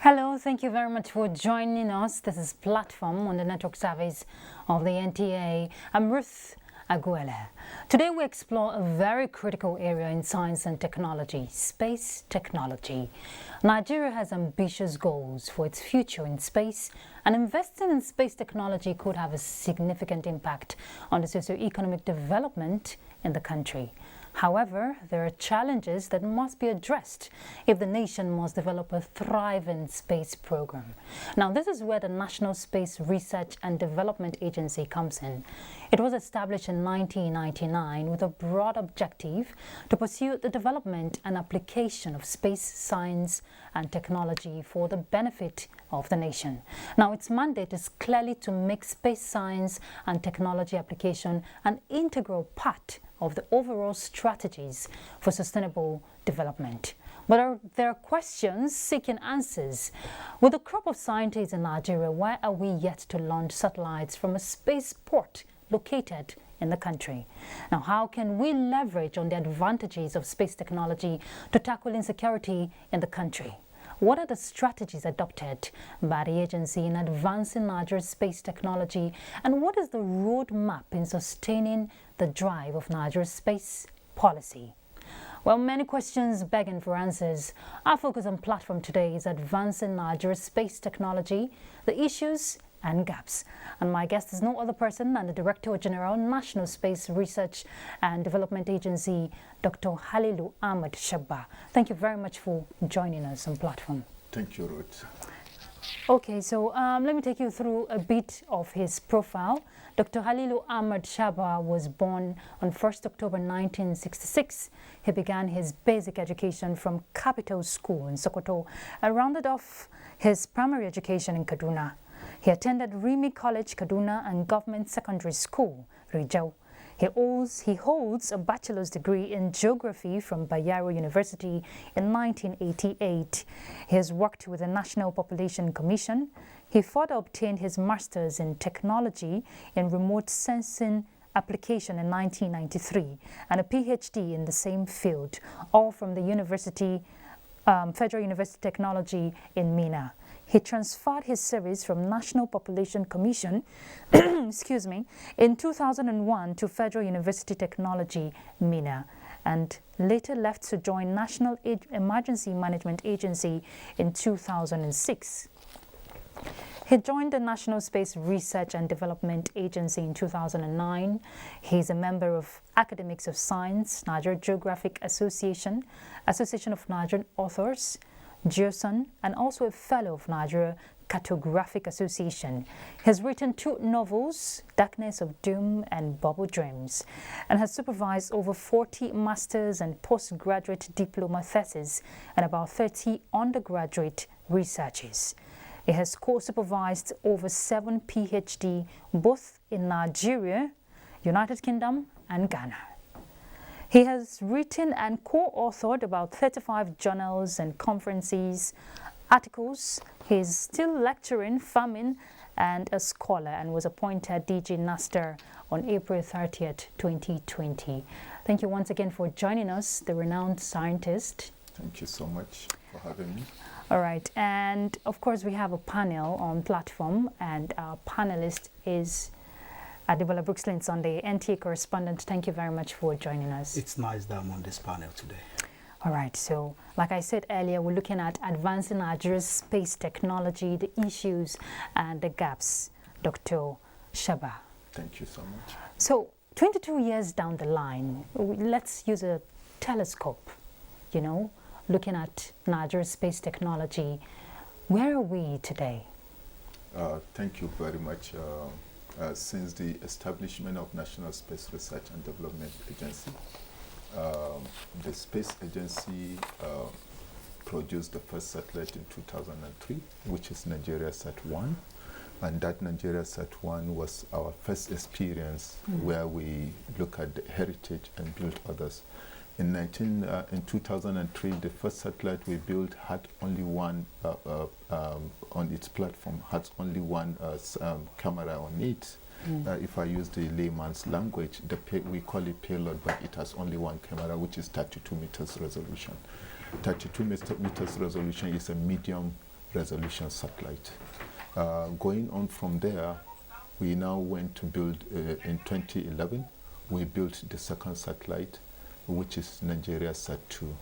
Hello, thank you very much for joining us. This is Platform on the network service of the NTA. I'm Ruth Aguele. Today we explore a very critical area in science and technology, space technology. Nigeria has ambitious goals for its future in space, and investing in space technology could have a significant impact on the socio-economic development in the country. However, there are challenges that must be addressed if the nation must develop a thriving space program. Now, this is where the National Space Research and Development Agency comes in. It was established in 1999 with a broad objective to pursue the development and application of space science and technology for the benefit of the nation. Now, its mandate is clearly to make space science and technology application an integral part of the overall strategies for sustainable development. But there are questions seeking answers. With the crop of scientists in Nigeria, why are we yet to launch satellites from a spaceport located in the country? Now, how can we leverage on the advantages of space technology to tackle insecurity in the country? What are the strategies adopted by the agency in advancing Nigeria's space technology, and what is the roadmap in sustaining the drive of Nigeria's space policy? Well, many questions begging for answers. Our focus on Platform today is advancing Nigeria's space technology, the issues and gaps. And my guest is no other person than the Director General, National Space Research and Development Agency, Dr. Halilu Ahmed Shabba. Thank you very much for joining us on Platform. Thank you, Ruth. Okay, so let me take you through a bit of his profile. Dr. Halilu Ahmed Shabba was born on 1st October 1966. He began his basic education from Capital School in Sokoto and rounded off his primary education in Kaduna. He attended Rimi College, Kaduna, and Government Secondary School, Rijau. He holds a bachelor's degree in geography from Bayero University in 1988. He has worked with the National Population Commission. He further obtained his master's in technology in remote sensing application in 1993 and a PhD in the same field, all from the Federal University Technology in Minna. He transferred his service from National Population Commission excuse me, in 2001 to Federal University Technology, Minna, and later left to join National Emergency Management Agency in 2006. He joined the National Space Research and Development Agency in 2009. He is a member of Academics of Science, Nigeria Geographic Association, Association of Nigerian Authors, GeoSun, and also a fellow of Nigeria Cartographic Association. He has written 2 novels, Darkness of Doom and Bubble Dreams, and has supervised over 40 master's and postgraduate diploma theses and about 30 undergraduate researches. He has co-supervised over 7 PhD, both in Nigeria, United Kingdom, and Ghana. He has written and co-authored about 35 journals and conferences, articles. He is still lecturing, farming, and a scholar, and was appointed DG NASTER on April 30th, 2020. Thank you once again for joining us, the renowned scientist. Thank you so much for having me. All right, and of course we have a panel on Platform, and our panelist is Adebola Brooks-Lynn Sunday, NTA correspondent. Thank you very much for joining us. It's nice that I'm on this panel today. All right, so like I said earlier, we're looking at advancing Nigeria's space technology, the issues and the gaps. Dr. Shabba. Thank you so much. So 22 years down the line, let's use a telescope, looking at Nigeria's space technology. Where are we today? Thank you very much. Since the establishment of National Space Research and Development Agency, the Space Agency produced the first satellite in 2003, which is Nigeria Sat-1. And that Nigeria Sat-1 was our first experience where we look at the heritage and build others. In 2003, the first satellite we built had only one, on its platform, had only one camera on it. If I use the layman's language, we call it payload, but it has only one camera, which is 32 meters resolution. 32 meters resolution is a medium resolution satellite. Going on from there, we now went to build, in 2011, we built the second satellite, which is Nigeria Sat-2.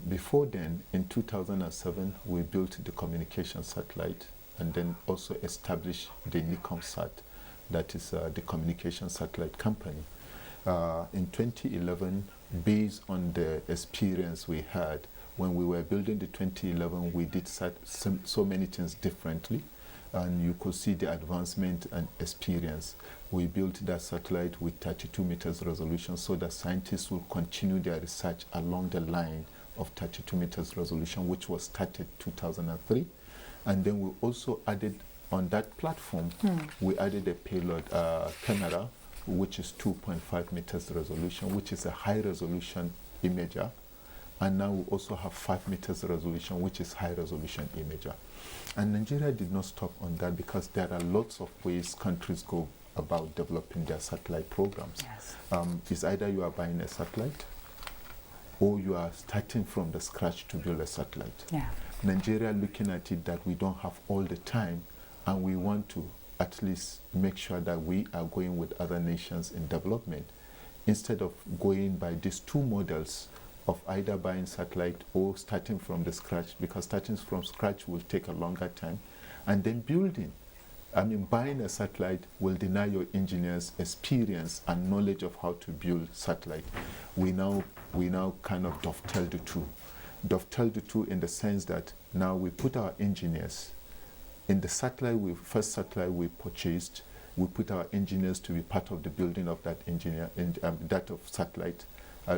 Before then, in 2007, we built the communication satellite and then also established the Nicomsat, that is the communication satellite company. In 2011, based on the experience we had, when we were building the 2011, we did so many things differently, and you could see the advancement and experience. We built that satellite with 32 meters resolution so that scientists will continue their research along the line of 32 meters resolution, which was started 2003. And then we also added on that platform, we added a payload camera, which is 2.5 meters resolution, which is a high resolution imager. And now we also have 5 meters resolution, which is high resolution imager. And Nigeria did not stop on that because there are lots of ways countries go about developing their satellite programs. Yes. It's either you are buying a satellite or you are starting from the scratch to build a satellite. Yeah. Nigeria looking at it that we don't have all the time, and we want to at least make sure that we are going with other nations in development instead of going by these two models of either buying satellite or starting from the scratch, because starting from scratch will take a longer time, and then building. I mean, buying a satellite will deny your engineers experience and knowledge of how to build satellite. We now kind of dovetail the two. Dovetail the two in the sense that now we put our engineers in the satellite. First satellite we purchased, we put our engineers to be part of the building of that that of satellite,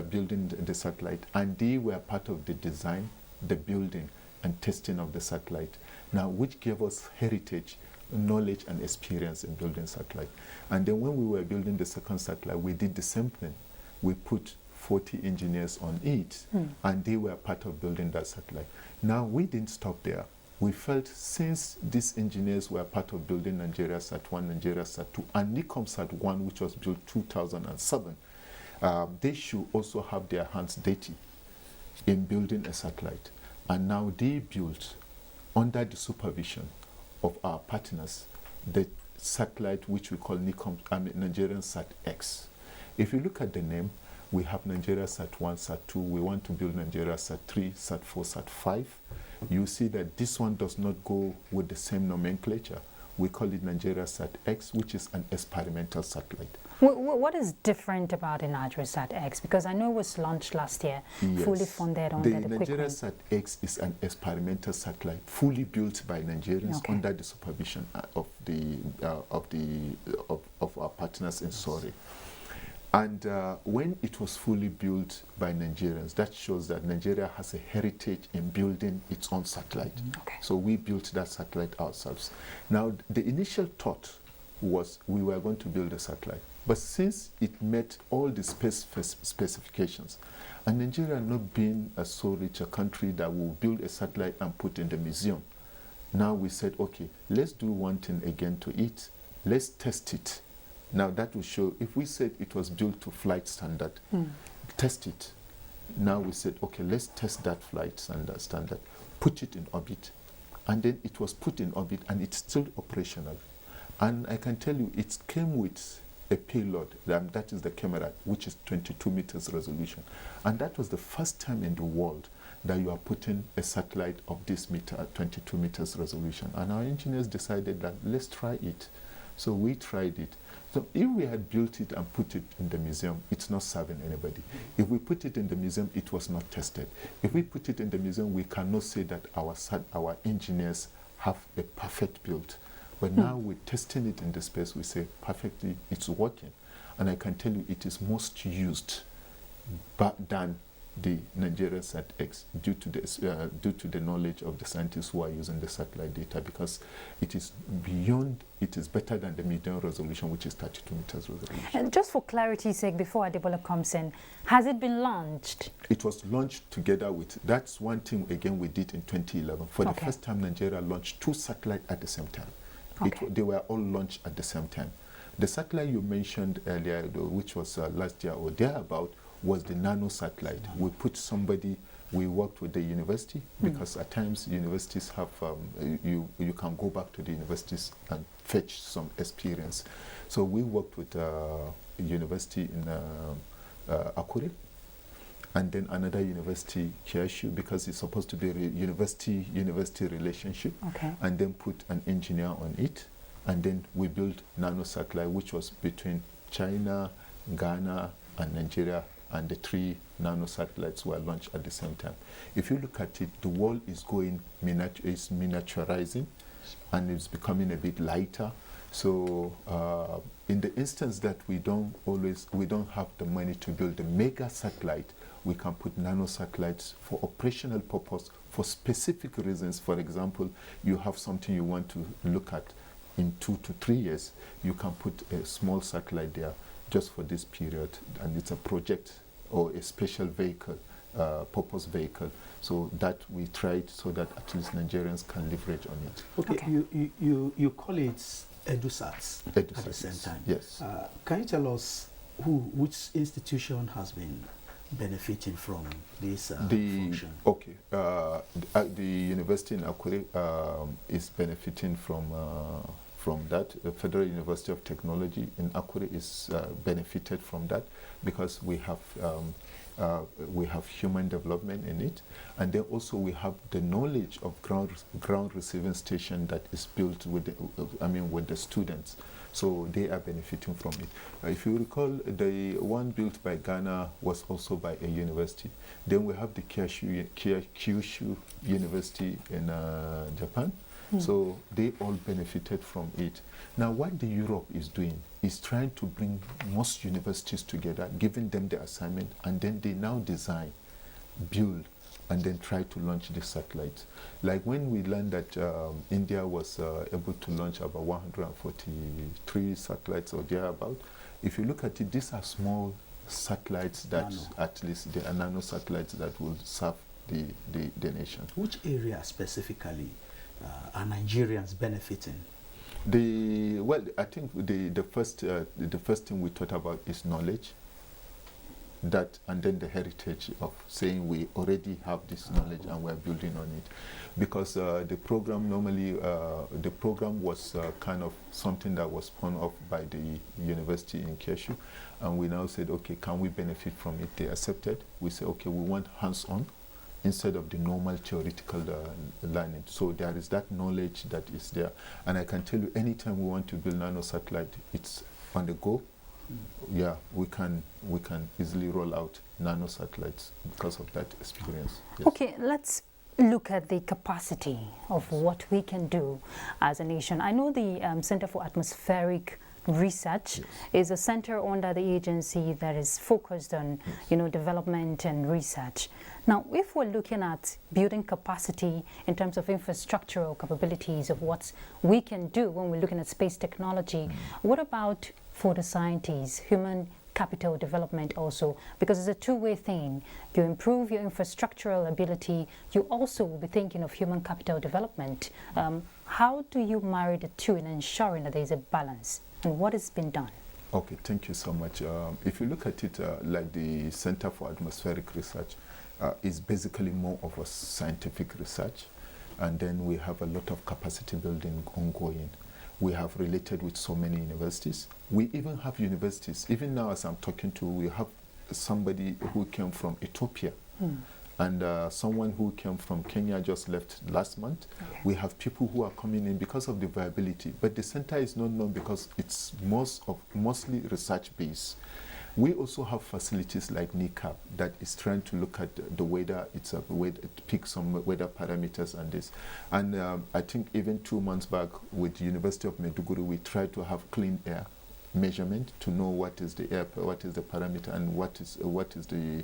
building the satellite, and they were part of the design, the building, and testing of the satellite. Now, which gave us heritage, knowledge, and experience in building satellite. And then when we were building the second satellite, we did the same thing. We put 40 engineers on it, and they were part of building that satellite. Now, we didn't stop there. We felt since these engineers were part of building Nigeria Sat-1, Nigeria Sat-2, and Nicomsat-1, which was built 2007, they should also have their hands dirty in building a satellite. And now they built, under the supervision of our partners, the satellite which we call Nigerian Sat-X. If you look at the name, we have Nigeria Sat-1, Sat-2. We want to build Nigeria Sat-3, Sat-4, Sat-5. You see that this one does not go with the same nomenclature. We call it Nigeria Sat-X, which is an experimental satellite. What is different about the Nigeria Sat-X? Because I know it was launched last year, yes, fully funded under the Nigeria Sat-X is an experimental satellite, fully built by Nigerians under the supervision of our partners in Surrey. And when it was fully built by Nigerians, that shows that Nigeria has a heritage in building its own satellite. So we built that satellite ourselves. Now, the initial thought was we were going to build a satellite. But since it met all the specifications, and Nigeria not being so rich a country that will build a satellite and put in the museum, now we said, okay, let's do one thing again to it. Let's test it. Now that will show, if we said it was built to flight standard, test it. Now we said, okay, let's test that flight standard, put it in orbit. And then it was put in orbit and it's still operational. And I can tell you, it came with a payload, that is the camera, which is 22 meters resolution. And that was the first time in the world that you are putting a satellite of this meter, 22 meters resolution. And our engineers decided that let's try it. So we tried it. So if we had built it and put it in the museum, it's not serving anybody. If we put it in the museum, it was not tested. If we put it in the museum, we cannot say that our engineers have a perfect build. But now we're testing it in the space, we say perfectly, it's working. And I can tell you it is most used than the Nigeria Sat-X due to the knowledge of the scientists who are using the satellite data, because it is beyond, it is better than the medium resolution, which is 32 meters resolution. And just for clarity's sake, before Adebola comes in, has it been launched? It was launched together with, that's one thing again we did in 2011. For the first time, Nigeria launched 2 satellites at the same time. They were all launched at the same time. The satellite you mentioned earlier, which was last year or thereabout, was the nano satellite. We put somebody we worked with the university because at times universities have, you can go back to the universities and fetch some experience. So we worked with a university in Akure, and then another university, Kyushu, because it's supposed to be a university relationship, and then put an engineer on it, and then we built nanosatellite, which was between China, Ghana, and Nigeria, and the 3 nanosatellites were launched at the same time. If you look at it, the world is going is miniaturizing, and it's becoming a bit lighter. So in the instance that we don't have the money to build a mega satellite, we can put nanosatellites for operational purpose for specific reasons. For example, you have something you want to look at in 2 to 3 years, you can put a small satellite there just for this period, and it's a project or a special vehicle, purpose vehicle. So that we tried so that at least Nigerians can leverage on it. Okay. You call it EduSats at the same time. Yes. Can you tell us which institution has been benefiting from this function? Okay. The university in Akure is benefiting from that. The Federal University of Technology in Akure is benefited from that because we have human development in it, and then also we have the knowledge of ground receiving station that is built with the students. So they are benefiting from it. If you recall, the one built by Ghana was also by a university. Then we have the Kyushu University in Japan. So they all benefited from it. Now what the Europe is doing is trying to bring most universities together, giving them the assignment, and then they now design, build, and then try to launch the satellites. Like when we learned that India was able to launch about 143 satellites or thereabout, if you look at it, these are small satellites that at least they are nano satellites that will serve the nation. Which area specifically are Nigerians benefiting? I think the first thing we thought about is knowledge. That and then the heritage of saying we already have this knowledge and we're building on it, because the program normally the program was kind of something that was spun off by the university in Kyushu, and we now said, okay, can we benefit from it? They accepted. We said, okay, we want hands-on instead of the normal theoretical learning. So there is that knowledge that is there, and I can tell you, anytime we want to build nano satellite, it's on the go. Yeah, we can easily roll out nano satellites because of that experience. Yes. Okay, let's look at the capacity of what we can do as a nation. I know the Center for Atmospheric Research is a center under the agency that is focused on development and research. Now, if we're looking at building capacity in terms of infrastructural capabilities of what we can do when we're looking at space technology, what about for the scientists, human capital development also? Because it's a two-way thing. You improve your infrastructural ability, you also will be thinking of human capital development. How do you marry the two in ensuring that there is a balance? And what has been done? Okay, thank you so much. If you look at it, like the Center for Atmospheric Research is basically more of a scientific research, and then we have a lot of capacity building ongoing. We have related with so many universities. We even have universities, even now as I'm talking to, we have somebody who came from Ethiopia, and someone who came from Kenya just left last month. Okay. We have people who are coming in because of the viability, but the center is not known because it's mostly research based. We also have facilities like NICAP that is trying to look at the weather. It's a way to pick some weather parameters and this. And I think even 2 months back with the University of Maiduguri, we tried to have clean air measurement to know what is the air, what is the parameter, and what is the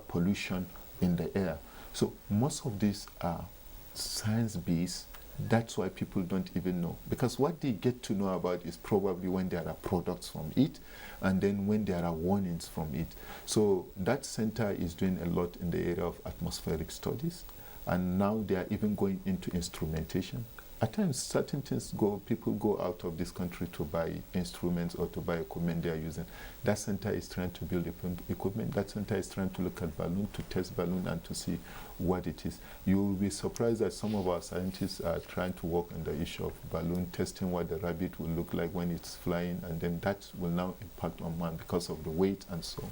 pollution in the air. So most of these are science-based. That's why people don't even know, because what they get to know about is probably when there are products from it, and then when there are warnings from it. So that center is doing a lot in the area of atmospheric studies, and now they are even going into instrumentation, At times, certain things people go out of this country to buy instruments or to buy equipment they are using. That center is trying to build equipment. That center is trying to look at balloon, to test balloon and to see what it is. You will be surprised that some of our scientists are trying to work on the issue of balloon testing, what the rabbit will look like when it's flying, and then that will now impact on man because of the weight and so on.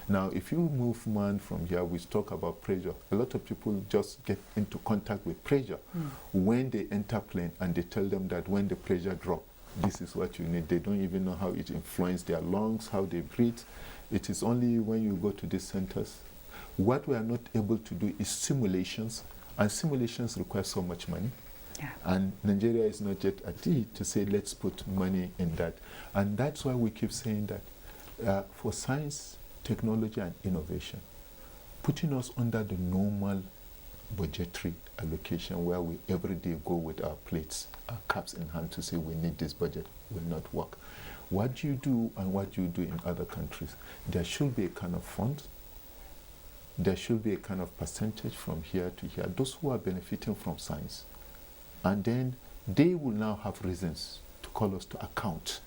Now, if you move man from here, we talk about pressure. A lot of people just get into contact with pressure when they enter plane, and they tell them that when the pressure drop, this is what you need. They don't even know how it influences their lungs, how they breathe. It is only when you go to these centers. What we are not able to do is simulations, and simulations require so much money. Yeah. And Nigeria is not yet at it to say, let's put money in that. And that's why we keep saying that for science, technology and innovation, putting us under the normal budgetary allocation where we every day go with our plates, our caps in hand to say we need this budget will not work. What you do and what you do in other countries, there should be a kind of fund, there should be a kind of percentage from here to here, those who are benefiting from science. And then they will now have reasons to call us to account,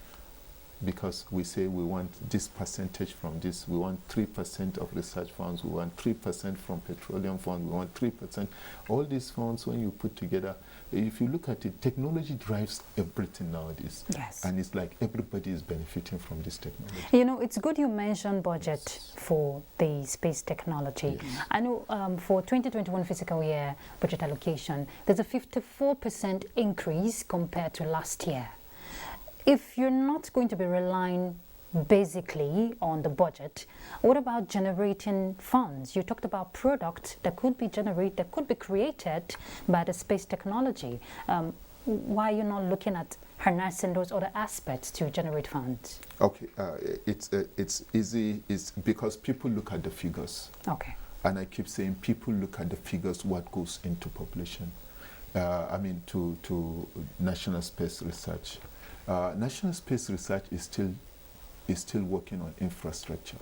because we say we want this percentage from this, we want 3% of research funds, we want 3% from petroleum funds, we want 3%. All these funds, when you put together, if you look at it, technology drives everything nowadays. Yes. And it's like everybody is benefiting from this technology. You know, it's good you mentioned budget for the space technology. Yes. I know for 2021 fiscal year budget allocation, there's a 54% increase compared to last year. If you're not going to be relying basically on the budget, what about generating funds? You talked about products that could be generated, that could be created by the space technology. Why are you not looking at harnessing those other aspects to generate funds? Okay, it's easy. It's because people look at the figures. Okay. And I keep saying people look at the figures, what goes into population. To national space research. National space research is still working on infrastructure.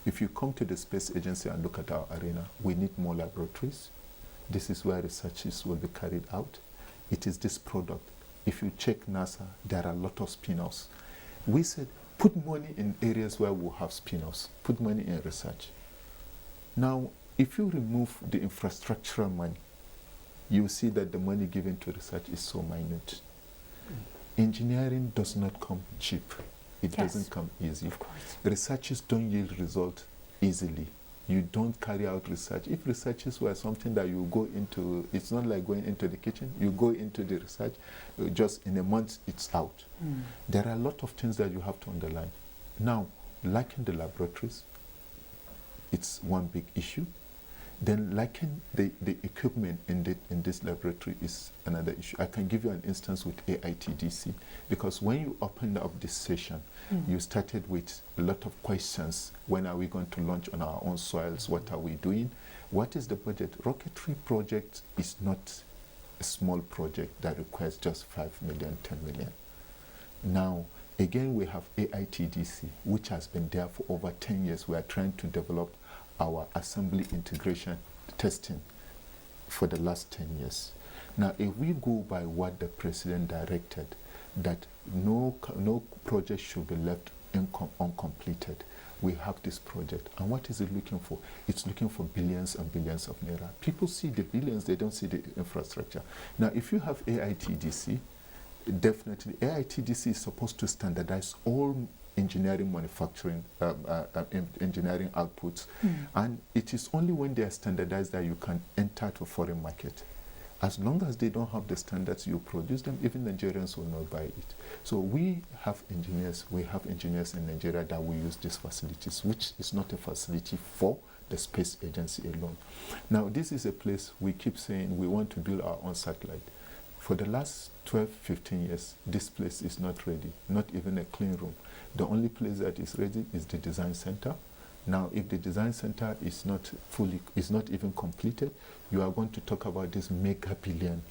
If you come to the space agency and look at our arena, we need more laboratories. This is where researches will be carried out. It is this product. If you check NASA, there are a lot of spin-offs. We said, put money in areas where we have spin-offs. Put money in research. Now, if you remove the infrastructural money, you see that the money given to research is so minute. Engineering does not come cheap. It doesn't come easy. Of course. Researches don't yield result easily. You don't carry out research. If researches were something that you go into, it's not like going into the kitchen. You go into the research, just in a month, it's out. There are a lot of things that you have to underline. Now, lacking the laboratories, it's one big issue. Then lacking the equipment in this laboratory is another issue. I can give you an instance with AITDC, because when you opened up this session, you started with a lot of questions. When are we going to launch on our own soils? What are we doing? What is the budget? Rocketry project is not a small project that requires just 5 million, 10 million. Now, again, we have AITDC, which has been there for over 10 years. We are trying to develop our assembly integration testing for the last 10 years. Now, if we go by what the president directed, that no project should be left uncompleted, we have this project. And what is it looking for? It's looking for billions and billions of naira. People see the billions, they don't see the infrastructure. Now, if you have AITDC, definitely AITDC is supposed to standardize all engineering manufacturing, engineering outputs. And it is only when they are standardized that you can enter to foreign market. As long as they don't have the standards, you produce them, even Nigerians will not buy it. So we have engineers in Nigeria that will use these facilities, which is not a facility for the space agency alone. Now, this is a place we keep saying we want to build our own satellite. For the last 12, 15 years, this place is not ready, not even a clean room. The only place that is ready is the design center. Now, if the design center is not even completed, you are going to talk about this mega billion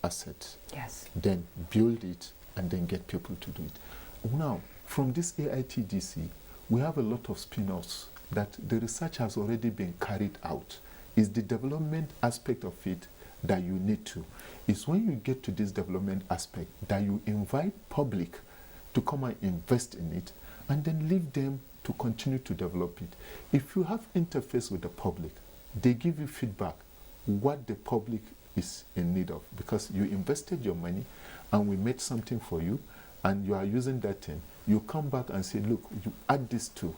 asset. Yes. Then build it and then get people to do it. Now, from this AITDC, we have a lot of spin-offs that the research has already been carried out. It's the development aspect of it that you need to. It's when you get to this development aspect that you invite public to come and invest in it, and then leave them to continue to develop it. If you have interface with the public, they give you feedback what the public is in need of, because you invested your money and we made something for you, and you are using that thing. You come back and say, look, you add this to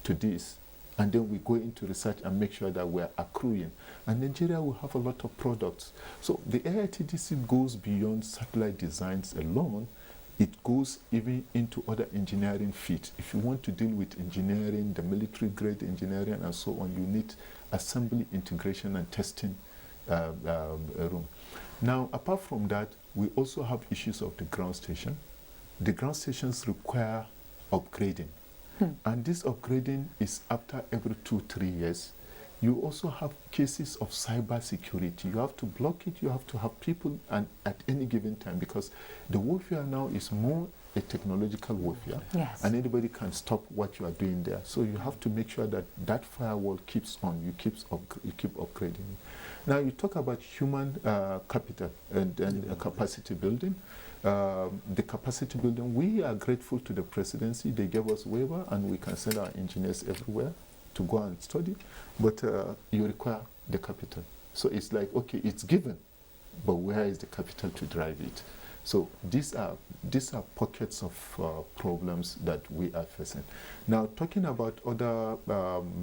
this, and then we go into research and make sure that we're accruing. And Nigeria will have a lot of products. So the AITDC goes beyond satellite designs alone. It goes even into other engineering feats. If you want to deal with engineering, the military grade engineering and so on, you need assembly, integration and testing room. Now, apart from that, we also have issues of the ground station. The ground stations require upgrading. And this upgrading is after every 2-3 years. You also have cases of cyber security. You have to block it, you have to have people and at any given time, because the warfare now is more a technological warfare. Yes. And anybody can stop what you are doing there. So you have to make sure that that firewall keeps on, you keep upgrading it. Now you talk about human capital and capacity building. The capacity building, we are grateful to the presidency. They gave us waiver and we can send our engineers everywhere to go and study, but you require the capital. So it's like, okay, it's given, but where is the capital to drive it? So these are pockets of problems that we are facing. Now, talking about other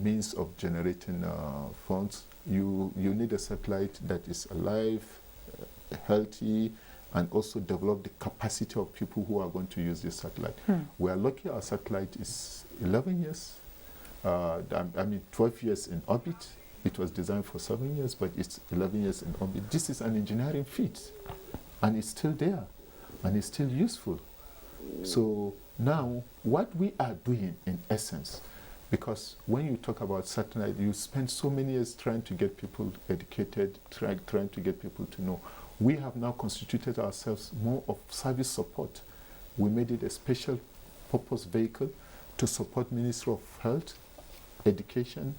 means of generating funds, you need a satellite that is alive, healthy, and also develop the capacity of people who are going to use this satellite. We are lucky our satellite is 11 years. 12 years in orbit. It was designed for 7 years, but it's 11 years in orbit. This is an engineering feat, and it's still there, and it's still useful. So now, what we are doing in essence, because when you talk about satellite, you spend so many years trying to get people educated, trying to get people to know. We have now constituted ourselves more of service support. We made it a special purpose vehicle to support Ministry of Health, Education,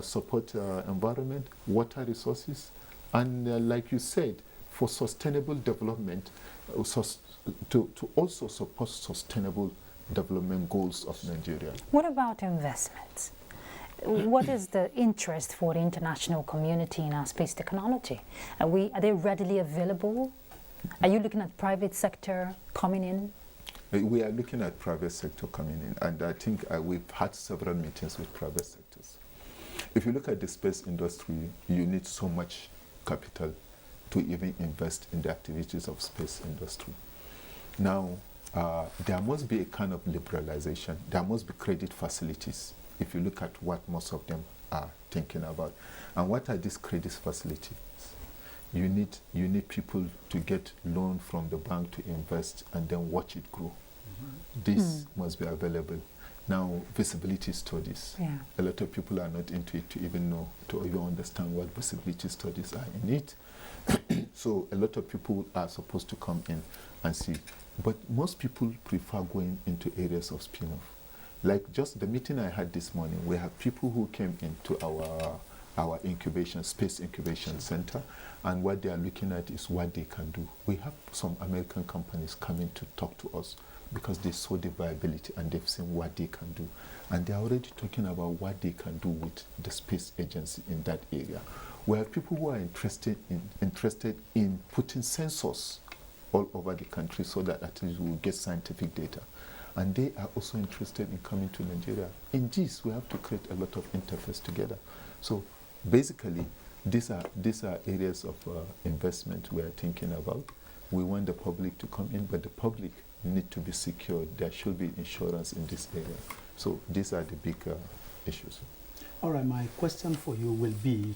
support environment, water resources, and like you said, for sustainable development, to also support sustainable development goals of Nigeria. What about investments? What is the interest for the international community in our space technology? Are they readily available? Are you looking at private sector coming in? We are looking at private sector coming in, and I think we've had several meetings with private sectors. If you look at the space industry, you need so much capital to even invest in the activities of space industry. Now, there must be a kind of liberalization. There must be credit facilities, if you look at what most of them are thinking about. And what are these credit facilities? You need people to get loan from the bank to invest and then watch it grow. This must be available. Now, visibility studies. Yeah. A lot of people are not into it to even understand what visibility studies are in it. So a lot of people are supposed to come in and see. But most people prefer going into areas of spin-off. Like just the meeting I had this morning, we have people who came into our space incubation center, and what they are looking at is what they can do. We have some American companies coming to talk to us because they saw the viability and they've seen what they can do. And they're already talking about what they can do with the space agency in that area. We have people who are interested in putting sensors all over the country so that at least we'll get scientific data. And they are also interested in coming to Nigeria. In this, we have to create a lot of interface together. So basically, these are areas of investment we are thinking about. We want the public to come in, but the public need to be secured. There should be insurance in this area. So these are the big issues. All right, my question for you will be,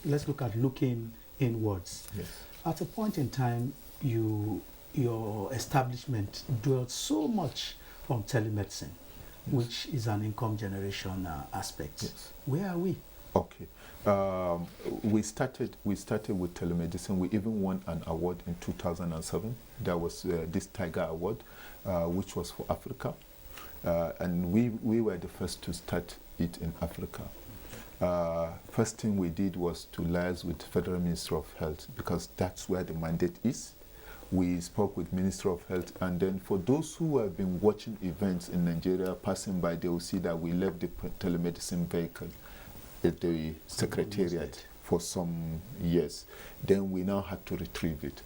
let's look at looking inwards. Yes. At a point in time, your establishment dwelt so much on telemedicine, which is an income generation aspect. Yes. Where are we? Okay. We started with telemedicine. We even won an award in 2007. There was this Tiger Award, which was for Africa. And we were the first to start it in Africa. first thing we did was to liaise with Federal Ministry of Health, because that's where the mandate is. We spoke with Ministry of Health, and then for those who have been watching events in Nigeria, passing by, they will see that we left the telemedicine vehicle at the Secretariat for some years. Then we now had to retrieve it.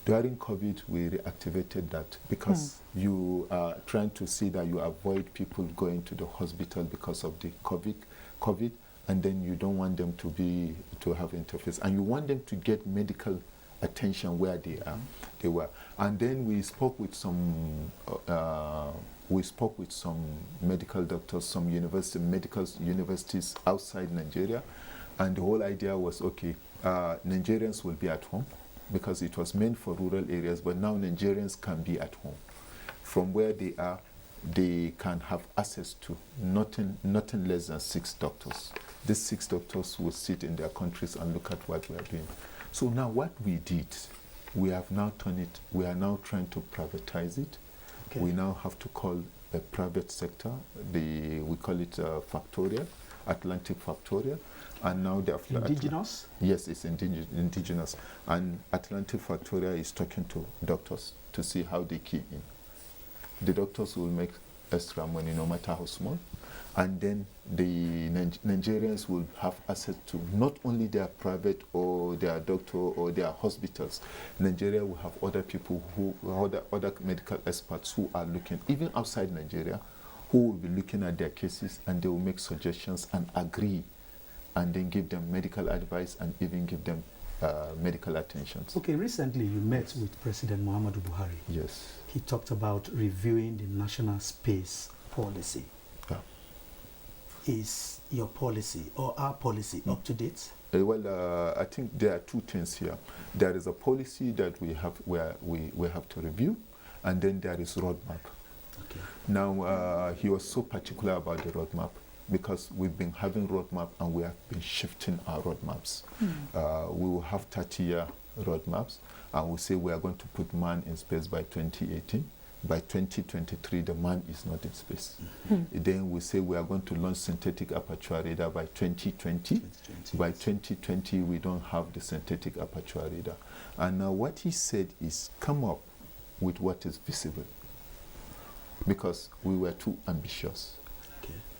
During COVID, we reactivated that because you are trying to see that you avoid people going to the hospital because of the COVID, and then you don't want them to have interface, and you want them to get medical attention where they were. And then we spoke with some medical doctors, some universities outside Nigeria, and the whole idea was, okay, Nigerians will be at home, because it was meant for rural areas, but now Nigerians can be at home. From where they are, they can have access to nothing less than 6 doctors. These 6 doctors will sit in their countries and look at what we are doing. So now what we did, we have now turned it, we are now trying to privatize it. Okay. We now have to call a private sector, we call it Factorial, Atlantic Factorial, and now they are indigenous? Yes, it's indigenous. And Atlantic Factorial is talking to doctors to see how they key in. The doctors will make extra money no matter how small, and then the Nigerians will have access to not only their private or their doctor or their hospitals. Nigeria will have other people other medical experts who are looking, even outside Nigeria, who will be looking at their cases, and they will make suggestions and agree, and then give them medical advice and even give them medical attention. Okay, recently you met with President Muhammadu Buhari. Yes. He talked about reviewing the national space policy. Yeah. Is your policy or our policy up to date? Well, I think there are 2 things here. There is a policy that we have where we have to review, and then there is roadmap. Okay. Now, he was so particular about the roadmap, because we've been having roadmap and we have been shifting our roadmaps. We will have 30-year roadmaps, and we say we are going to put man in space by 2018. By 2023, the man is not in space. Then we say we are going to launch synthetic aperture radar by 2020. By 2020, we don't have the synthetic aperture radar. And now what he said is, come up with what is visible, because we were too ambitious.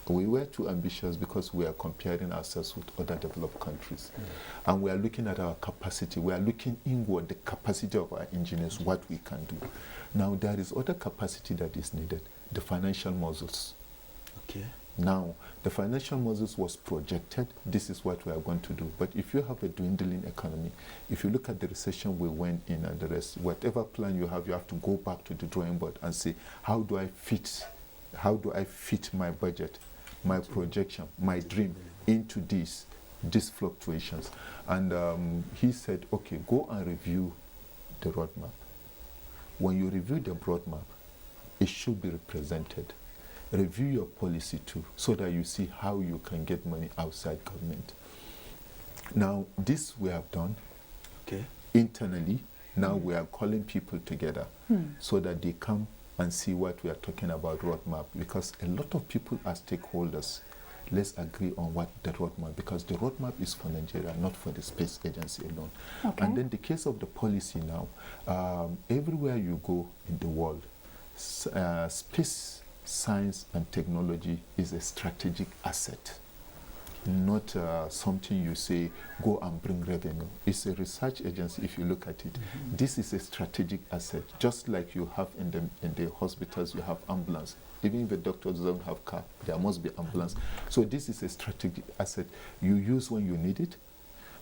We were too ambitious because we are comparing ourselves with other developed countries. And we are looking at our capacity. We are looking inward, the capacity of our engineers, what we can do. Now, there is other capacity that is needed, the financial muscles. Okay. Now, the financial muscles was projected, this is what we are going to do. But if you have a dwindling economy, if you look at the recession we went in and the rest, whatever plan you have to go back to the drawing board and say, how do I fit my budget, my projection, my dream into these fluctuations? And he said, okay, go and review the roadmap. When you review the roadmap, it should be represented. Review your policy too, so that you see how you can get money outside government. Now, this we have done internally. Now we are calling people together so that they come and see what we are talking about roadmap, because a lot of people are stakeholders. Let's agree on what the roadmap, because the roadmap is for Nigeria, not for the space agency alone. Okay. And then the case of the policy now, everywhere you go in the world, space science and technology is a strategic asset, not something you say, go and bring revenue. It's a research agency, if you look at it. This is a strategic asset, just like you have in the hospitals, you have ambulance. Even if the doctors don't have car, there must be ambulance. So this is a strategic asset. You use when you need it.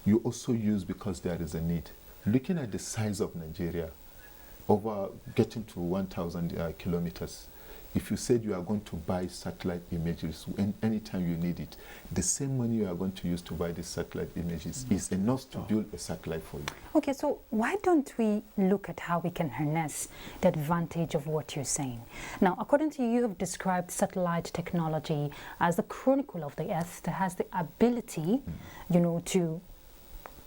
You also use because there is a need. Looking at the size of Nigeria, over getting to 1,000 kilometers, if you said you are going to buy satellite images anytime you need it, the same money you are going to use to buy the satellite images is enough to build a satellite for you. Okay, so why don't we look at how we can harness the advantage of what you're saying? Now, according to you, you have described satellite technology as the chronicle of the Earth that has the ability, to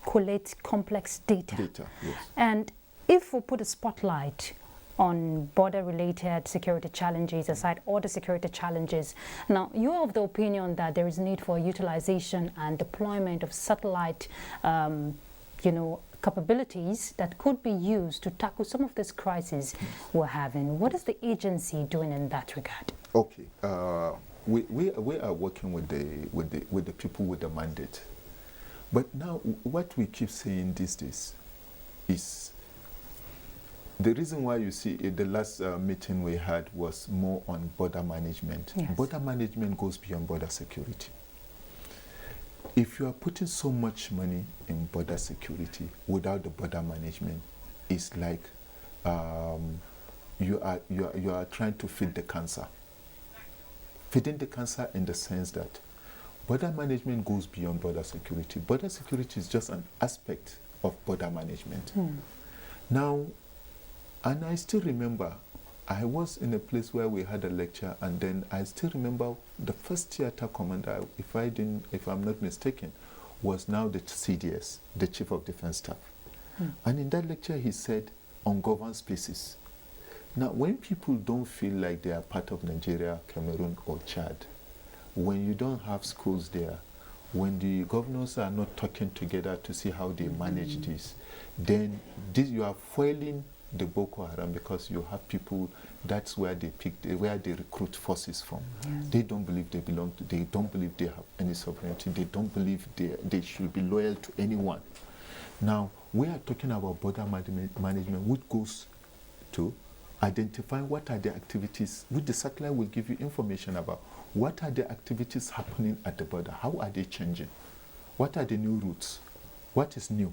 collate complex data. Yes. And if we put a spotlight on border-related security challenges, aside other security challenges. Now, you're of the opinion that there is need for utilization and deployment of satellite, capabilities that could be used to tackle some of these crises we're having. What is the agency doing in that regard? Okay, we are working with the people with the mandate, but now what we keep saying these days is the reason why you see the last meeting we had was more on border management. Yes. Border management goes beyond border security. If you are putting so much money in border security without the border management, it's like you are trying to feed the cancer. Feeding the cancer in the sense that border management goes beyond border security. Border security is just an aspect of border management. Now, and I still remember, I was in a place where we had a lecture, and then I still remember the first theater commander, if I'm not mistaken, was now the CDS, the Chief of Defense Staff. And in that lecture, he said, ungoverned spaces. Now, when people don't feel like they are part of Nigeria, Cameroon, or Chad, when you don't have schools there, when the governors are not talking together to see how they manage this, then you are foiling the Boko Haram, because you have people, that's where they where they recruit forces from. They don't believe they belong to, they don't believe they have any sovereignty, they don't believe they should be loyal to anyone. Now, we are talking about border management, which goes to identify what are the activities, which the satellite will give you information about. What are the activities happening at the border? How are they changing? What are the new routes? What is new?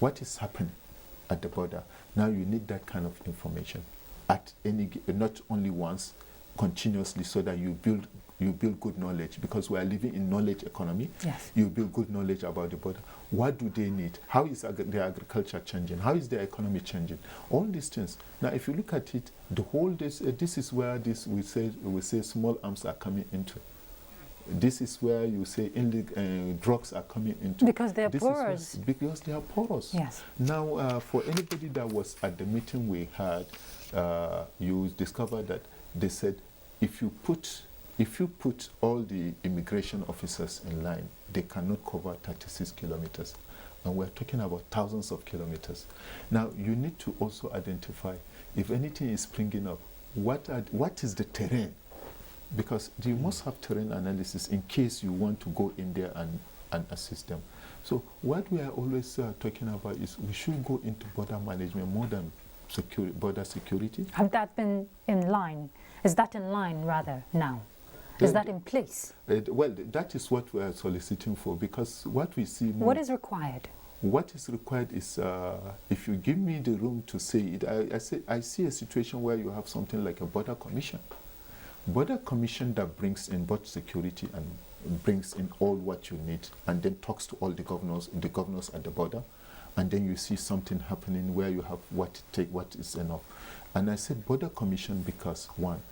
What is happening at the border? Now you need that kind of information at not only once, continuously, so that you build good knowledge, because we are living in knowledge economy. Yes. You build good knowledge about the border. What do they need? How is their agriculture changing? How is their economy changing? All these things. Now, if you look at it, the whole this is where we say small arms are coming into. This is where you say drugs are coming into. Because they are porous. Because they are porous. Yes. Now, for anybody that was at the meeting we had, you discover that they said, if you put all the immigration officers in line, they cannot cover 36 kilometers. And we're talking about thousands of kilometers. Now, you need to also identify, if anything is springing up, what is the terrain? Because you must have terrain analysis in case you want to go in there and assist them. So what we are always talking about is we should go into border management more than border security. Have that been in line? Is that in line rather now? Is that in place? Well, that is what we are soliciting for, because what we see more... What is required? What is required is, if you give me the room to say it, I see a situation where you have something like a border commission. Border commission that brings in both security and brings in all what you need, and then talks to all the governors at the border, and then you see something happening where you have what is enough. And I said border commission because, one,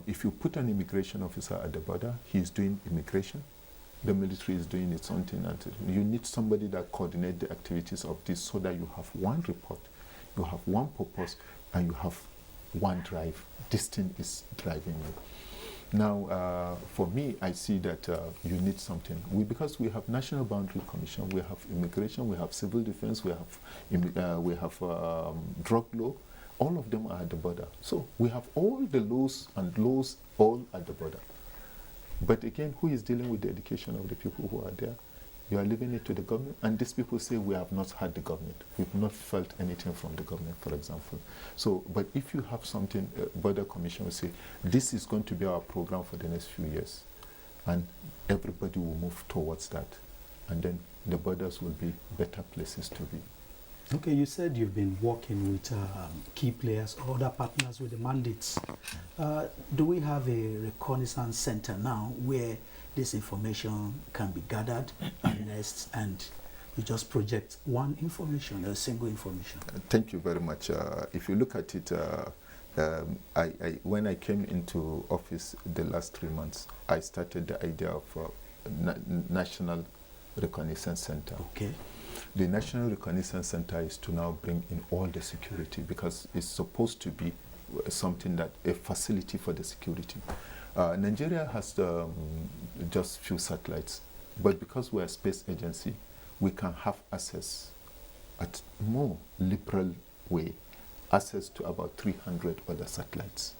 if you put an immigration officer at the border, he's doing immigration, the military is doing its own thing, and you need somebody that coordinates the activities of this, so that you have one report, you have one purpose, and you have one drive. This thing is driving you. Now, for me, I see that you need something. Because we have National Boundary Commission, we have immigration, we have civil defense, we have drug law. All of them are at the border. So we have all the laws and laws all at the border. But again, who is dealing with the education of the people who are there? You are leaving it to the government, and these people say we have not had the government. We've not felt anything from the government, for example. So, but if you have something, border commission will say, this is going to be our program for the next few years, and everybody will move towards that, and then the borders will be better places to be. Okay, you said you've been working with key players or other partners with the mandates. Do we have a reconnaissance center now where this information can be gathered, harnessed, and you just project one information, a single information? Thank you very much. If you look at it, when I came into office the last 3 months, I started the idea of National Reconnaissance Center. Okay. The National Reconnaissance Center is to now bring in all the security, because it's supposed to be something that a facility for the security. Nigeria has just few satellites, but because we're a space agency, we can have access at more liberal way, access to about 300 other satellites.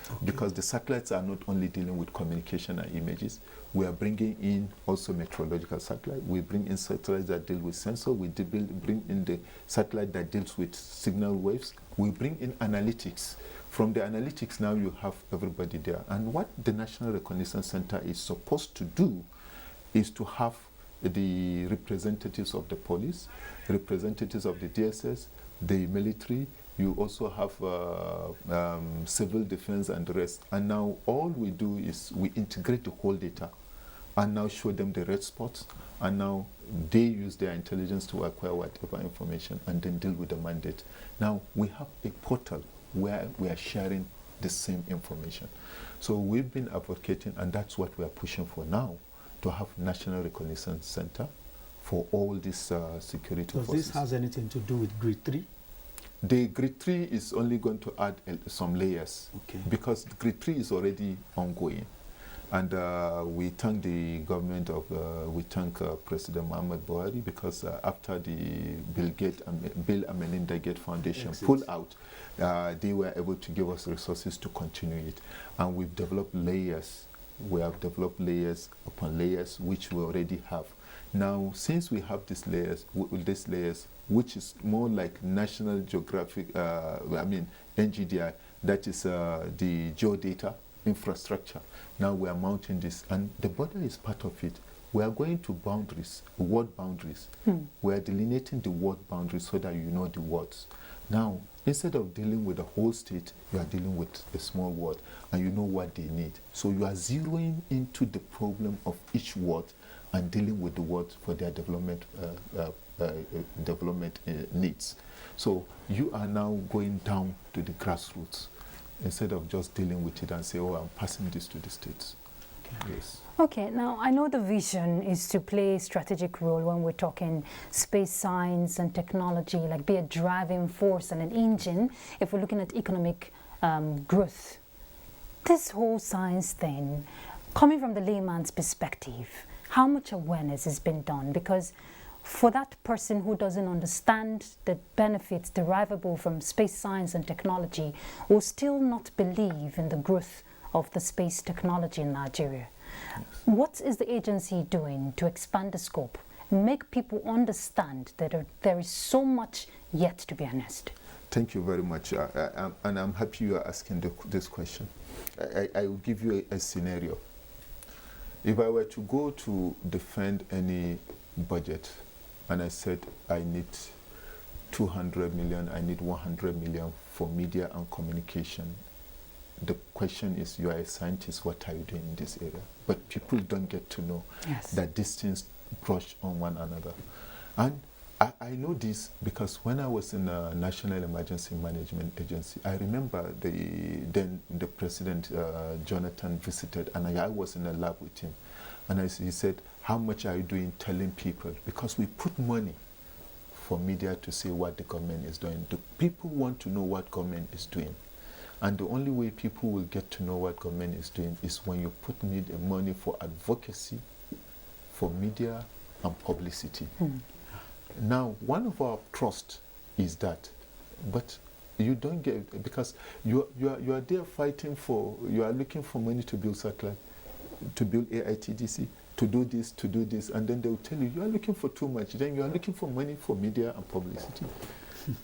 Okay. Because the satellites are not only dealing with communication and images, we are bringing in also meteorological satellite. We bring in satellites that deal with sensor. We bring in the satellite that deals with signal waves. We bring in analytics. From the analytics now you have everybody there. And what the National Reconnaissance Center is supposed to do is to have the representatives of the police, representatives of the DSS, the military. You also have civil defense and the rest. And now all we do is we integrate the whole data and now show them the red spots. And now they use their intelligence to acquire whatever information and then deal with the mandate. Now we have a portal where we are sharing the same information. So we've been advocating, and that's what we are pushing for now, to have National Reconnaissance Center for all these security forces. Does this has anything to do with Grid 3? The Grid 3 is only going to add some layers, okay, because Grid 3 is already ongoing. And we thank the government of, we thank President Muhammad Buhari, because after the Bill and Melinda Gates Foundation pulled out, they were able to give us resources to continue it. And we've developed layers. We have developed layers upon layers, which we already have. Now, since we have these layers, which is more like National Geographic, NGDI, that is the geodata infrastructure. Now we are mounting this, and the border is part of it. We are going to boundaries, ward boundaries. We are delineating the ward boundaries so that you know the wards. Now, instead of dealing with the whole state, you are dealing with a small ward, and you know what they need. So you are zeroing into the problem of each ward and dealing with the wards for their development needs. So you are now going down to the grassroots, instead of just dealing with it and say, oh, I'm passing this to the states. Okay. Yes. Okay, now I know the vision is to play a strategic role when we're talking space science and technology, like be a driving force and an engine if we're looking at economic growth. This whole science thing, coming from the layman's perspective, how much awareness has been done? Because for that person who doesn't understand the benefits derivable from space science and technology, will still not believe in the growth of the space technology in Nigeria. Yes. What is the agency doing to expand the scope, make people understand that there is so much yet to be harnessed? Thank you very much, and I'm happy you are asking this question. I will give you a scenario. If I were to go to defend any budget, and I said I need 200 million, I need 100 million for media and communication, the question is, you are a scientist, what are you doing in this area? But people don't get to know that these things brush on one another. And I know this because when I was in the National Emergency Management Agency, I remember then the President, Jonathan, visited, and I was in a lab with him. And he said, how much are you doing telling people? Because we put money for media to say what the government is doing. The people want to know what government is doing. And the only way people will get to know what government is doing is when you put money for advocacy, for media and publicity. Now, one of our trust is that, but you don't get, because you are there fighting for, you are looking for money to build satellite, to build AITDC, to do this, and then they will tell you, you are looking for too much, then you are looking for money for media and publicity.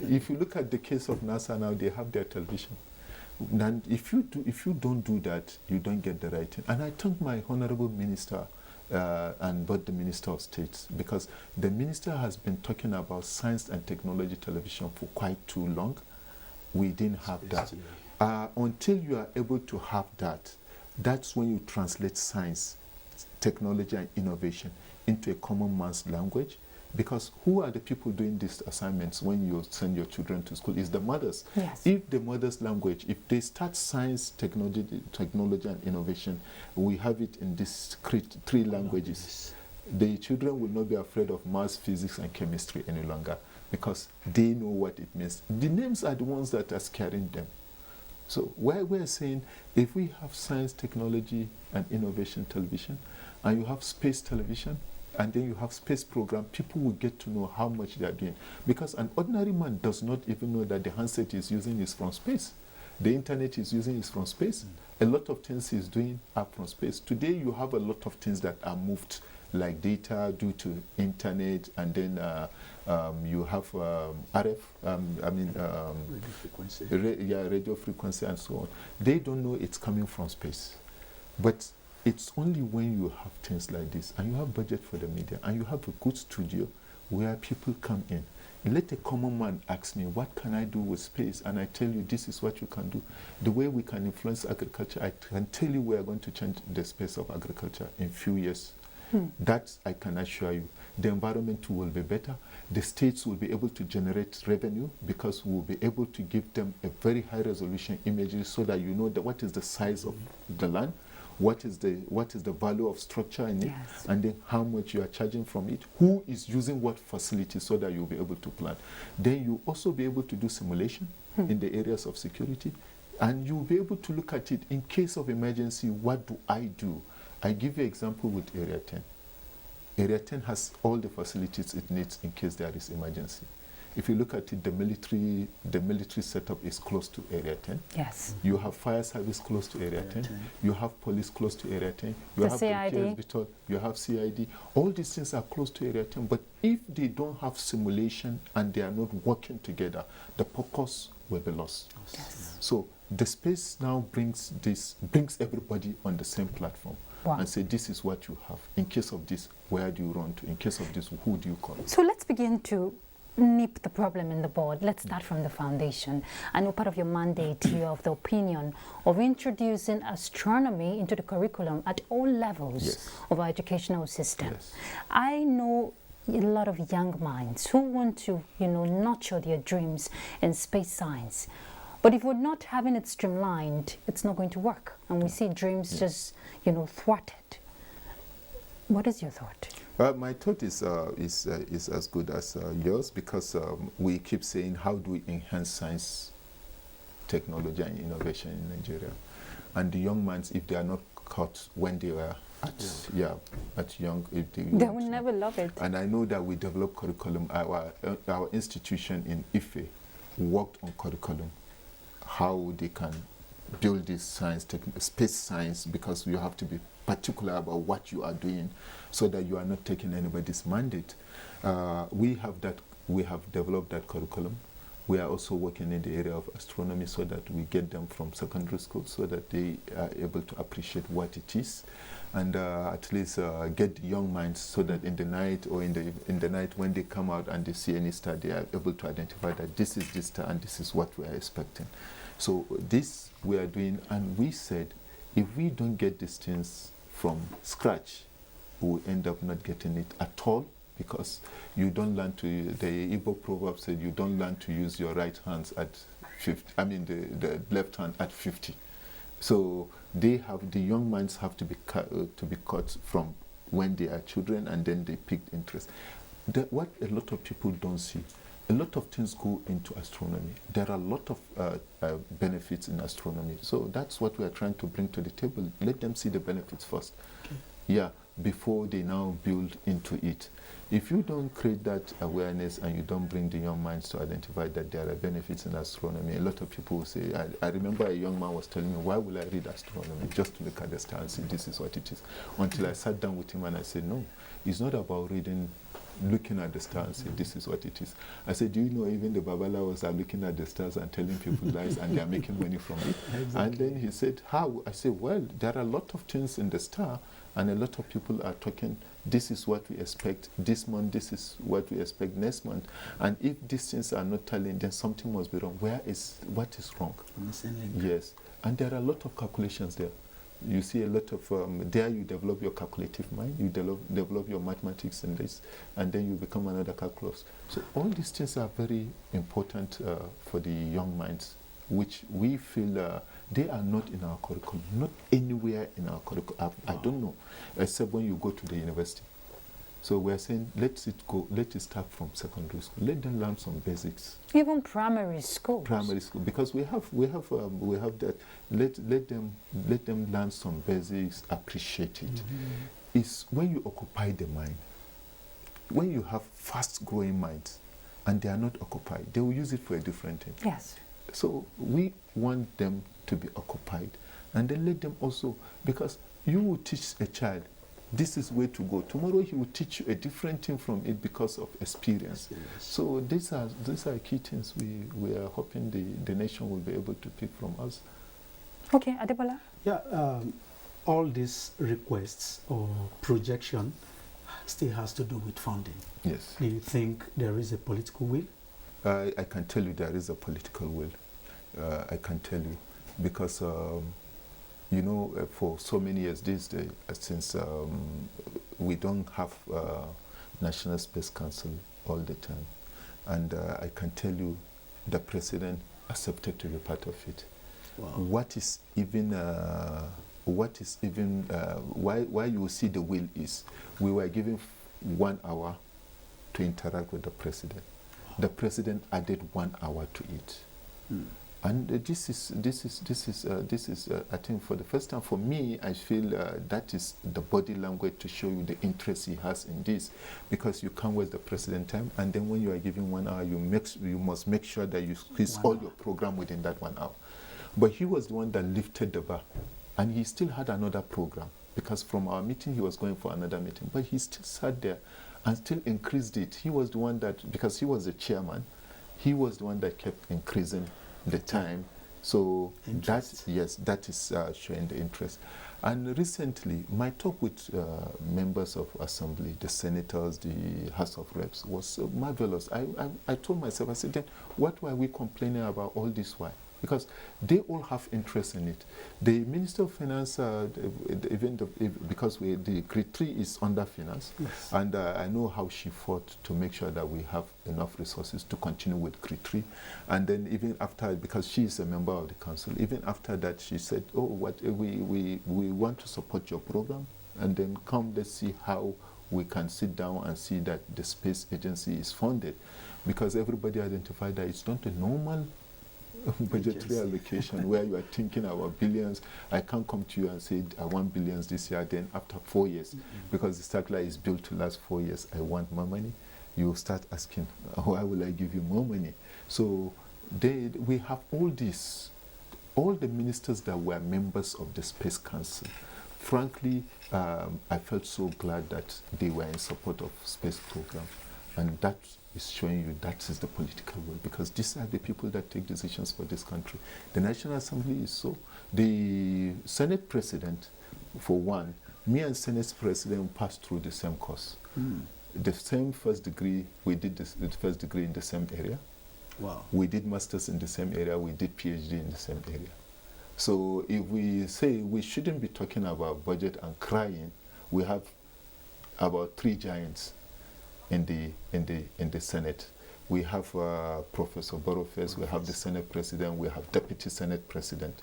If you look at the case of NASA now, they have their television. And if you don't do that, you don't get the right thing. And I thank my honorable minister and both the Minister of State, because the minister has been talking about science and technology television for quite too long. We didn't have that. Until you are able to have that, that's when you translate science, technology and innovation into a common man's language. Because who are the people doing these assignments when you send your children to school? It's the mothers. Yes. If the mother's language, if they start science, technology and innovation, we have it in these three languages. The children will not be afraid of maths, physics, and chemistry any longer because they know what it means. The names are the ones that are scaring them. So where we're saying, if we have science, technology, and innovation television, and you have space television, and then you have space program, people will get to know how much they are doing. Because an ordinary man does not even know that the handset is using is from space. The internet is using is from space. A lot of things he's doing are from space. Today you have a lot of things that are moved, like data due to internet, and then you have RF, Radio frequency. radio frequency and so on. They don't know it's coming from space. But it's only when you have things like this, and you have budget for the media, and you have a good studio where people come in. Let a common man ask me, what can I do with space? And I tell you, this is what you can do. The way we can influence agriculture, I can tell you we are going to change the space of agriculture in few years. That I can assure you. The environment will be better. The states will be able to generate revenue because we'll be able to give them a very high resolution imagery so that you know what is the size of the land, what is the value of structure in it, Yes. and then how much you are charging from it, who is using what facility so that you'll be able to plan. Then you'll also be able to do simulation in the areas of security, and you'll be able to look at it in case of emergency. What do I do? I give you an example with Area 10. Area 10 has all the facilities it needs in case there is emergency. If you look at it, the military setup is close to Area 10. Yes. You have fire service close to Area 10. 10. You have police close to Area 10. You The have CID. the hospital. You have CID. All these things are close to Area 10. But if they don't have simulation and they are not working together, the purpose will be lost. Yes. So the space now brings everybody on the same platform. Wow. And say, this is what you have. In case of this, where do you run to? In case of this, who do you call? So let's begin to nip the problem in the bud. Let's start from the foundation. I know part of your mandate, you have the opinion of introducing astronomy into the curriculum at all levels Yes. of our educational system. Yes. I know a lot of young minds who want to, nurture their dreams in space science. But if we're not having it streamlined, it's not going to work. And we see dreams just, thwarted. What is your thought? My thought is as good as yours, because we keep saying, how do we enhance science, technology, and innovation in Nigeria? And the young minds, if they are not caught when they were at young, if they will never love it. And I know that we develop curriculum. Our institution in Ife worked on curriculum, how they can build this science, space science, because you have to be particular about what you are doing so that you are not taking anybody's mandate. We have developed that curriculum. We are also working in the area of astronomy so that we get them from secondary school so that they are able to appreciate what it is, and at least get young minds so that in the night or in the night when they come out and they see any star, they are able to identify that this is this star and this is what we are expecting. So this we are doing, and we said if we don't get these things from scratch, we will end up not getting it at all, because you don't learn to, the Igbo proverb said, you don't learn to use your right hands at 50, the left hand at 50. So the young minds have to be caught from when they are children, and then they pick interest. What a lot of people don't see, a lot of things go into astronomy. There are a lot of benefits in astronomy. So that's what we are trying to bring to the table. Let them see the benefits first. Okay. Yeah, before they now build into it. If you don't create that awareness and you don't bring the young minds to identify that there are benefits in astronomy, a lot of people will say, I remember a young man was telling me, why will I read astronomy? Just to look at the stars and see this is what it is. Until I sat down with him and I said, no, it's not about looking at the stars and say this is what it is. I said, do you know even the Babalawos are looking at the stars and telling people lies and they are making money from it? Exactly. And then he said, how? I said, well, there are a lot of things in the star, and a lot of people are talking, this is what we expect this month, this is what we expect next month. And if these things are not telling, then something must be wrong. What is wrong? Yes. And there are a lot of calculations there. You see a lot of, there you develop your calculative mind, you develop your mathematics in this, and then you become another calculus. So all these things are very important for the young minds, which we feel they are not in our curriculum, not anywhere in our curriculum. I don't know, except when you go to the university. So we're saying let it start from secondary school. Let them learn some basics. Even primary school. Primary school, because we have that. Let them learn some basics, appreciate it. It's when you occupy the mind, when you have fast-growing minds, and they are not occupied, they will use it for a different thing. Yes. So we want them to be occupied, and then let them also, because you will teach a child, this is where to go. Tomorrow he will teach you a different thing from it because of experience. Yes. So these are key things we are hoping the nation will be able to pick from us. Okay, Adebola? Yeah, all these requests or projection still has to do with funding. Yes. Do you think there is a political will? I can tell you there is a political will. I can tell you, because you know, for so many years these days, since we don't have National Space Council all the time, and I can tell you the president accepted to be part of it. Wow. What is even why you see the will is we were given 1 hour to interact with the president. Wow. The president added 1 hour to it. And this is I think for the first time for me, I feel that is the body language to show you the interest he has in this, because you can't waste the president time, and then when you are given 1 hour, you must make sure that you squeeze all your program within that 1 hour. But he was the one that lifted the bar, and he still had another program, because from our meeting he was going for another meeting, but he still sat there and still increased it. He was the one that, because he was the chairman, he was the one that kept increasing the time. So that, yes, that is showing the interest. And recently, my talk with members of assembly, the senators, the House of Reps, was marvelous. I told myself, I said, then what were we complaining about all this while? Because they all have interest in it. The Minister of Finance, because the grade 3 is under finance, yes. And I know how she fought to make sure that we have enough resources to continue with grade 3. And then even after, because she is a member of the council, even after that she said, oh, what we want to support your program, and then let's see how we can sit down and see that the space agency is funded, because everybody identified that it's not a normal budgetary allocation where you are thinking about billions. I can't come to you and say I want billions this year, then after 4 years, because the satellite is built to last 4 years, I want more money. You start asking, why will I give you more money? So we have all this, all the ministers that were members of the Space Council. Frankly, I felt so glad that they were in support of space program, and that is showing you that is the political will, because these are the people that take decisions for this country. The National Assembly is so. The Senate President, for one, me and Senate President passed through the same course. The same first degree, we did the first degree in the same area. Wow. We did masters in the same area, we did PhD in the same area. So if we say we shouldn't be talking about budget and crying, we have about 3 giants in the Senate. We have Professor Borough-Fez, we have the Senate President, we have Deputy Senate President.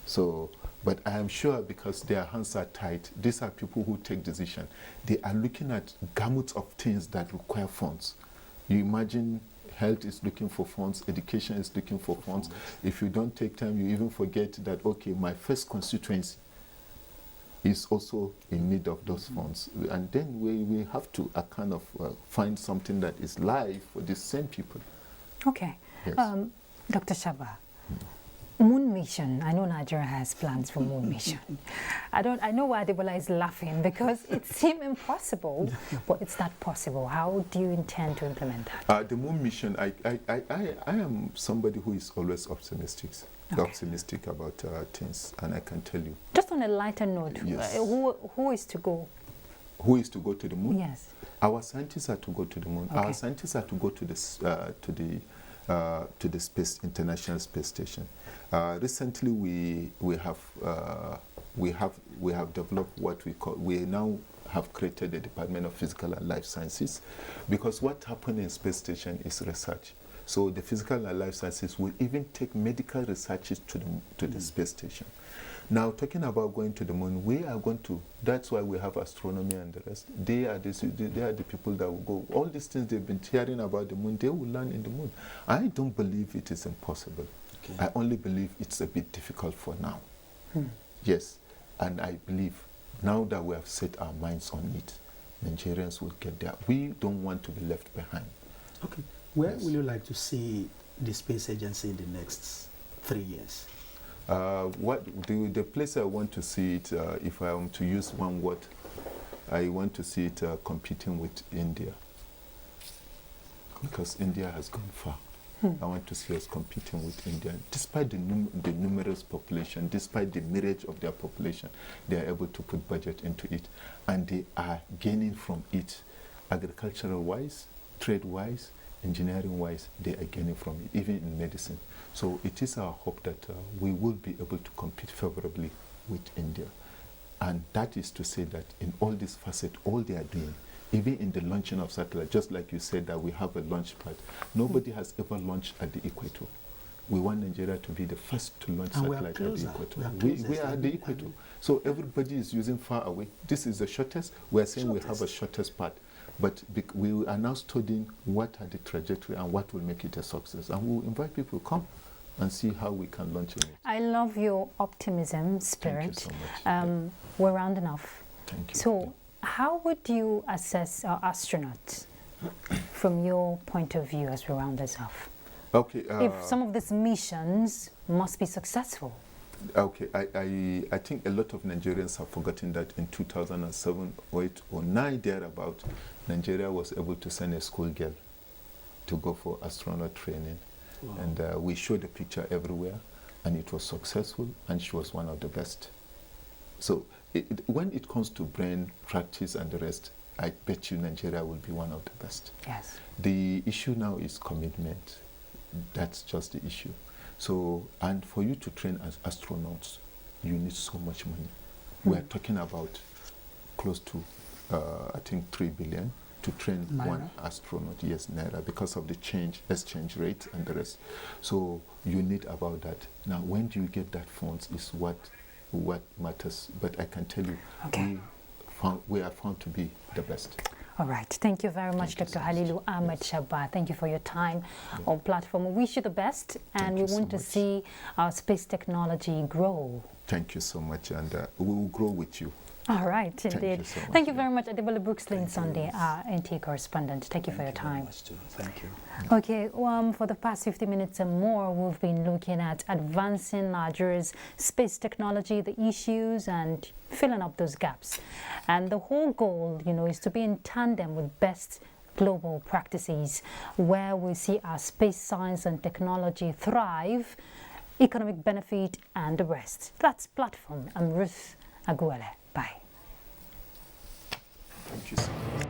So, but I am sure, because their hands are tied, these are people who take decisions. They are looking at gamut of things that require funds. You imagine health is looking for funds, education is looking for funds. If you don't take time, you even forget that, okay, my first constituency is also in need of those funds. And then we have to kind of find something that is live for these same people. Okay. Yes. Dr. Shaba, Moon Mission. I know Nigeria has plans for Moon Mission. I know why Adebola is laughing, because it seemed impossible, but it's not possible. How do you intend to implement that? The Moon Mission, I am somebody who is always optimistic. Okay. Optimistic about things, and I can tell you. Just on a lighter note, yes. Who is to go? Who is to go to the moon? Yes. Our scientists are to go to the moon. Okay. Our scientists are to go to the International Space Station. Recently, we have developed what we now have created the Department of Physical and Life Sciences, because what happened in space station is research. So the Physical and Life Sciences will even take medical researches to the space station. Now, talking about going to the moon, we are going to, that's why we have astronomy and the rest. They are the people that will go. All these things they've been hearing about the moon, they will land in the moon. I don't believe it is impossible. Okay. I only believe it's a bit difficult for now. Yes, and I believe now that we have set our minds on it, Nigerians will get there. We don't want to be left behind. Okay. Where Yes. will you like to see the space agency in the next 3 years? The place I want to see it, if I am to use one word, I want to see it competing with India, because India has gone far. I want to see us competing with India. Despite the numerous population, despite the myriad of their population, they are able to put budget into it, and they are gaining from it, agricultural-wise, trade-wise, engineering-wise. They are gaining from it, even in medicine. So it is our hope that we will be able to compete favorably with India. And that is to say that in all these facets, all they are doing, even in the launching of satellite, just like you said that we have a launch pad, nobody has ever launched at the equator. We want Nigeria to be the first to launch And we are satellite at the closer. equator. We are at the equator. So everybody is using far away. This is the shortest. We are saying we have a shortest path. But we are now studying what are the trajectory and what will make it a success. And we will invite people to come and see how we can launch it. I love your optimism spirit. Thank you so much. We're rounding off. Thank you. So, how would you assess our astronauts from your point of view as we round this off? Okay. If some of these missions must be successful. Okay, I think a lot of Nigerians have forgotten that in 2007, 8, or 9, thereabout, Nigeria was able to send a schoolgirl to go for astronaut training. Wow. And we showed the picture everywhere, and it was successful, and she was one of the best. So when it comes to brain practice and the rest, I bet you Nigeria will be one of the best. Yes. The issue now is commitment. That's just the issue. So, and for you to train as astronauts, you need so much money. We are talking about close to, I think, 3 billion to train Naira? one astronaut. Yes, Naira, because of the exchange rate and the rest. So you need about that. Now, when do you get that funds is what matters. But I can tell you, Okay. we are found to be the best. All right. Thank you very much, Thank you Dr. so much. Halilu Ahmed Shaba. Thank you for your time on platform. We wish you the best, and Thank we you so want to much. see our space technology grow. Thank you so much, and we will grow with you. All right, Thank indeed. you so much, Thank you yeah. very much, Adebola Brooksley Thank you. Sunday, our NT correspondent. Thank you for your time. Thank you. Okay, for the past 50 minutes and more, we've been looking at advancing Nigeria's space technology, the issues, and filling up those gaps. And the whole goal, is to be in tandem with best global practices, where we see our space science and technology thrive, economic benefit, and the rest. That's Platform. I'm Ruth Aguele. Bye. Thank you so much.